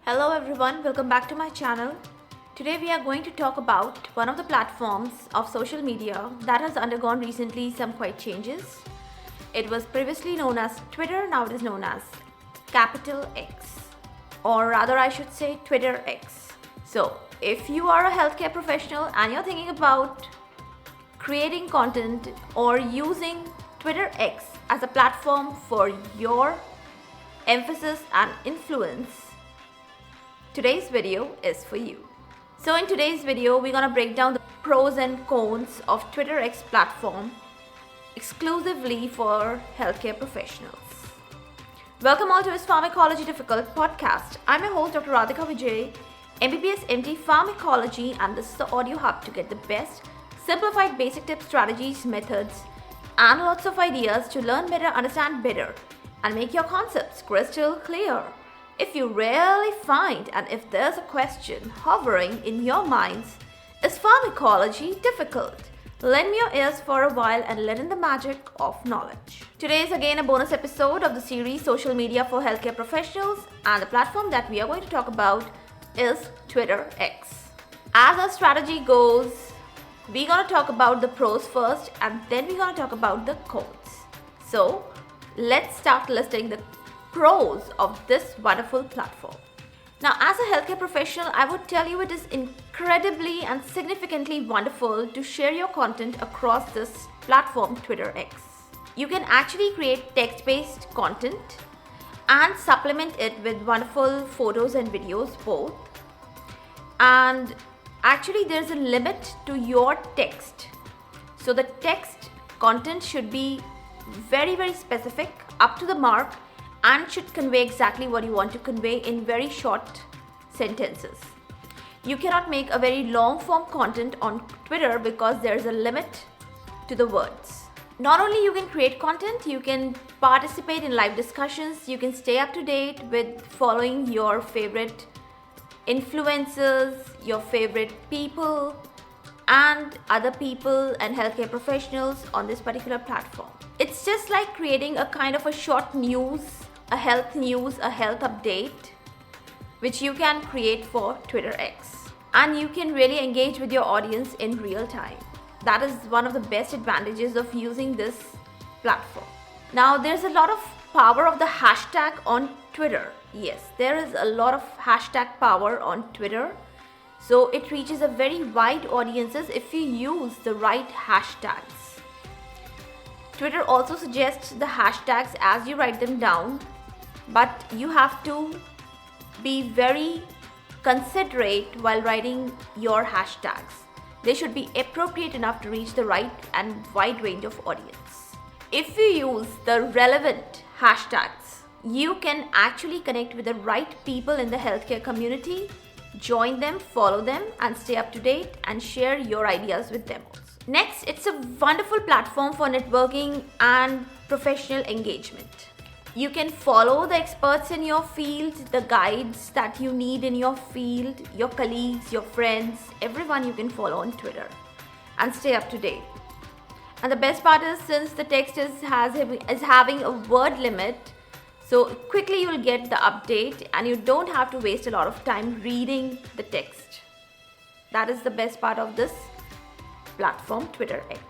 Hello everyone, welcome back to my channel. Today we are going to talk about one of the platforms of social media that has undergone recently some quite changes. It was previously known as Twitter, now it is known as capital X, or rather I should say Twitter X. So if you are a healthcare professional and you're thinking about creating content or using Twitter X as a platform for your emphasis and influence, today's video is for you. So in today's video, we're gonna break down the pros and cons of Twitter X platform exclusively for healthcare professionals. Welcome all to his Pharmacology Difficult podcast. I'm your host, Dr. Radhika Vijay, MBBS MD Pharmacology, and this is the audio hub to get the best simplified basic tips, strategies, methods, and lots of ideas to learn better, understand better, and make your concepts crystal clear. If you really find and if there's a question hovering in your minds, is pharmacology difficult? Lend me your ears for a while and let in the magic of knowledge. Today is again a bonus episode of the series Social Media for Healthcare Professionals, and the platform that we are going to talk about is Twitter X. As our strategy goes, we're going to talk about the pros first and then we're going to talk about the cons. So let's start listing the pros of this wonderful platform. Now, as a healthcare professional, I would tell you it is incredibly and significantly wonderful to share your content across this platform, Twitter X. You can actually create text-based content and supplement it with wonderful photos and videos both. And actually, there's a limit to your text. So the text content should be very specific, up to the mark, and should convey exactly what you want to convey in very short sentences. You cannot make a very long form content on Twitter because there's a limit to the words. Not only you can create content, you can participate in live discussions, you can stay up to date with following your favorite influencers, your favorite people, and other people and healthcare professionals on this particular platform. It's just like creating a kind of a short news, a health update, which you can create for Twitter X. And you can really engage with your audience in real time. That is one of the best advantages of using this platform. Now, there's a lot of power of the hashtag on Twitter. Yes, there is a lot of hashtag power on Twitter. So it reaches a very wide audiences if you use the right hashtags. Twitter also suggests the hashtags as you write them down, but you have to be very considerate while writing your hashtags. They should be appropriate enough to reach the right and wide range of audience. If you use the relevant hashtags, you can actually connect with the right people in the healthcare community, join them, follow them, and stay up to date and share your ideas with them also. Next, it's a wonderful platform for networking and professional engagement. You can follow the experts in your field, the guides that you need in your field, your colleagues, your friends, everyone you can follow on Twitter and stay up to date. And the best part is, since the text is having a word limit, so quickly you will get the update and you don't have to waste a lot of time reading the text. That is the best part of this platform, Twitter X.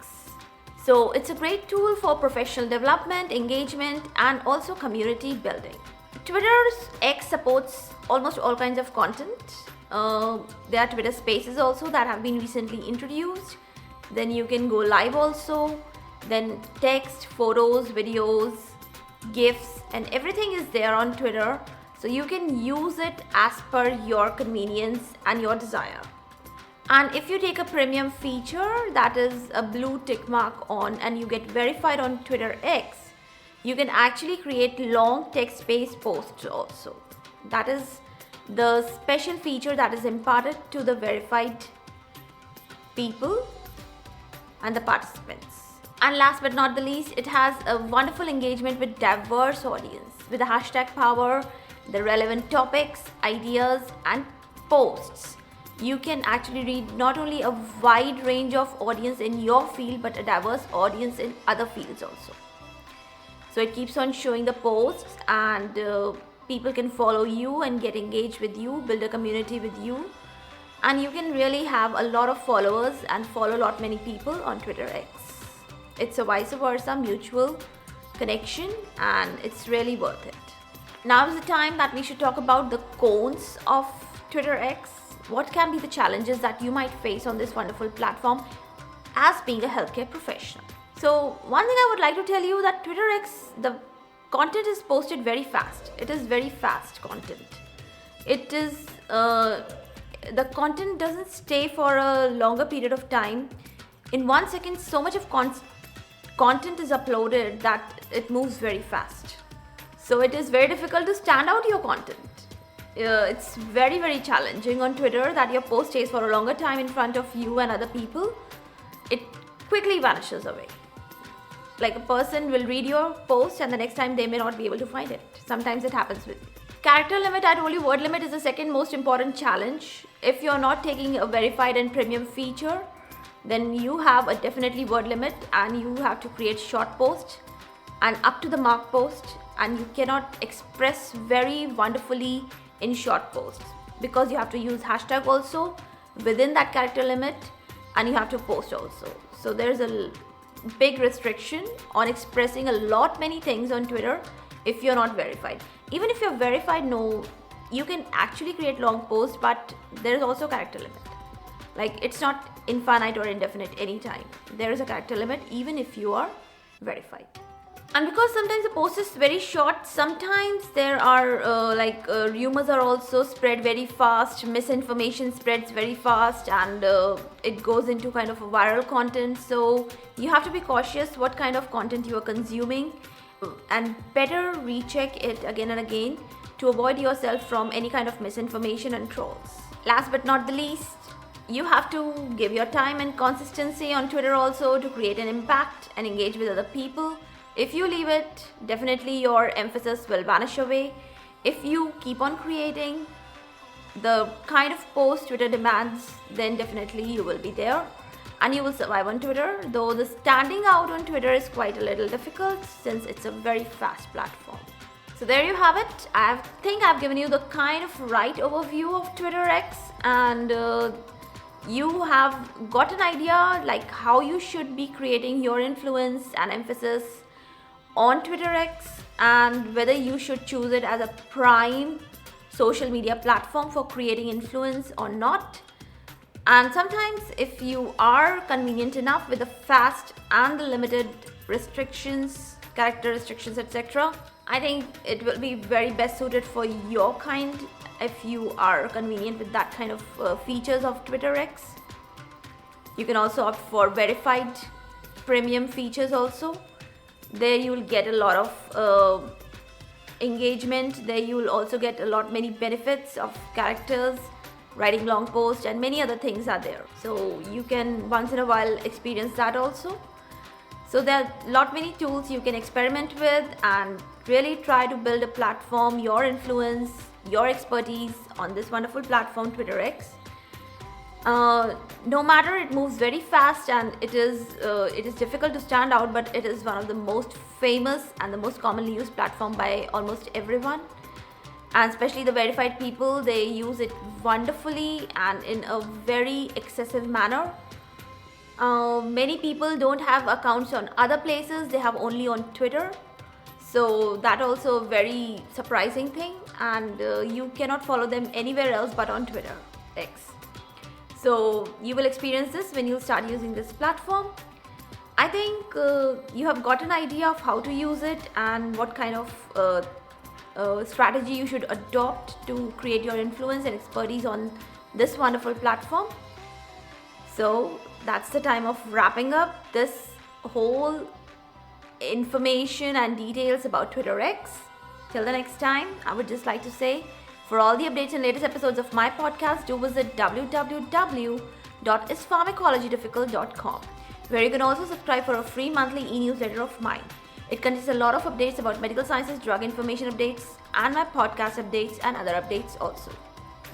So it's a great tool for professional development, engagement, and also community building. Twitter's X supports almost all kinds of content. There are Twitter spaces also that have been recently introduced. Then you can go live also. Then text, photos, videos, GIFs, and everything is there on Twitter. So you can use it as per your convenience and your desire. And if you take a premium feature, that is a blue tick mark on, and you get verified on Twitter X, you can actually create long text-based posts also. That is the special feature that is imparted to the verified people and the participants. And last but not the least, it has a wonderful engagement with diverse audience. With the hashtag power, the relevant topics, ideas, and posts, you can actually read not only a wide range of audience in your field, but a diverse audience in other fields also. So it keeps on showing the posts and people can follow you and get engaged with you, build a community with you, and you can really have a lot of followers and follow a lot many people on Twitter X. It's a vice versa mutual connection, and it's really worth it. Now is the time that we should talk about the cons of Twitter X. What can be the challenges that you might face on this wonderful platform as being a healthcare professional? So one thing I would like to tell you that Twitter X, the content is posted very fast. It is very fast content. It is the content doesn't stay for a longer period of time. In 1 second, so much of content is uploaded that it moves very fast. So it is very difficult to stand out your content. It's very, very challenging on Twitter that your post stays for a longer time in front of you and other people. It quickly vanishes away. Like a person will read your post and the next time they may not be able to find it. Sometimes it happens with me. Character limit, I told you word limit is the second most important challenge. If you're not taking a verified and premium feature, then you have a definitely word limit and you have to create short posts and up to the mark post, and you cannot express very wonderfully in short posts because you have to use hashtag also within that character limit, and you have to post also. So there's a big restriction on expressing a lot many things on Twitter if you're not verified. Even if you're verified, no, you can actually create long posts, but there's also character limit. Like it's not infinite or indefinite anytime. There is a character limit even if you are verified. And because sometimes the post is very short, sometimes there are rumors are also spread very fast, misinformation spreads very fast, and it goes into kind of a viral content. So you have to be cautious what kind of content you are consuming and better recheck it again and again to avoid yourself from any kind of misinformation and trolls. Last but not the least, you have to give your time and consistency on Twitter also to create an impact and engage with other people. If you leave it, definitely your emphasis will vanish away. If you keep on creating the kind of post Twitter demands, then definitely you will be there and you will survive on Twitter, though the standing out on Twitter is quite a little difficult since it's a very fast platform. So there you have it. I think I've given you the kind of right overview of Twitter X, and you have got an idea like how you should be creating your influence and emphasis on Twitter X, and whether you should choose it as a prime social media platform for creating influence or not. And sometimes if you are convenient enough with the fast and the limited restrictions, character restrictions, etc., I think it will be very best suited for your kind if you are convenient with that kind of features of Twitter X. You can also opt for verified premium features also. There you will get a lot of engagement. There you will also get a lot many benefits of characters, writing long posts, and many other things are there. So you can once in a while experience that also. So there are a lot many tools you can experiment with and really try to build a platform, your influence, your expertise on this wonderful platform Twitter X. No matter, it moves very fast and it is difficult to stand out, but it is one of the most famous and the most commonly used platform by almost everyone, and especially the verified people. They use it wonderfully and in a very excessive manner. Many people don't have accounts on other places, they have only on Twitter. So that also a very surprising thing, and you cannot follow them anywhere else but on Twitter X. So you will experience this when you start using this platform. I think you have got an idea of how to use it and what kind of strategy you should adopt to create your influence and expertise on this wonderful platform. So that's the time of wrapping up this whole information and details about Twitter X. Till the next time, I would just like to say, for all the updates and latest episodes of my podcast, do visit www.ispharmacologydifficult.com, where you can also subscribe for a free monthly e-newsletter of mine. It contains a lot of updates about medical sciences, drug information updates, and my podcast updates and other updates also.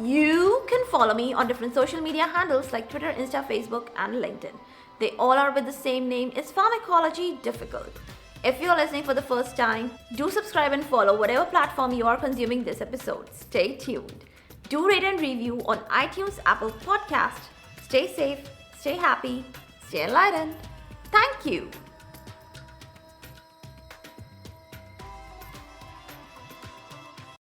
You can follow me on different social media handles like Twitter, Insta, Facebook, and LinkedIn. They all are with the same name, Is Pharmacology Difficult? If you are listening for the first time, do subscribe and follow whatever platform you are consuming this episode. Stay tuned. Do rate and review on iTunes, Apple Podcast. Stay safe, stay happy, stay enlightened. Thank you.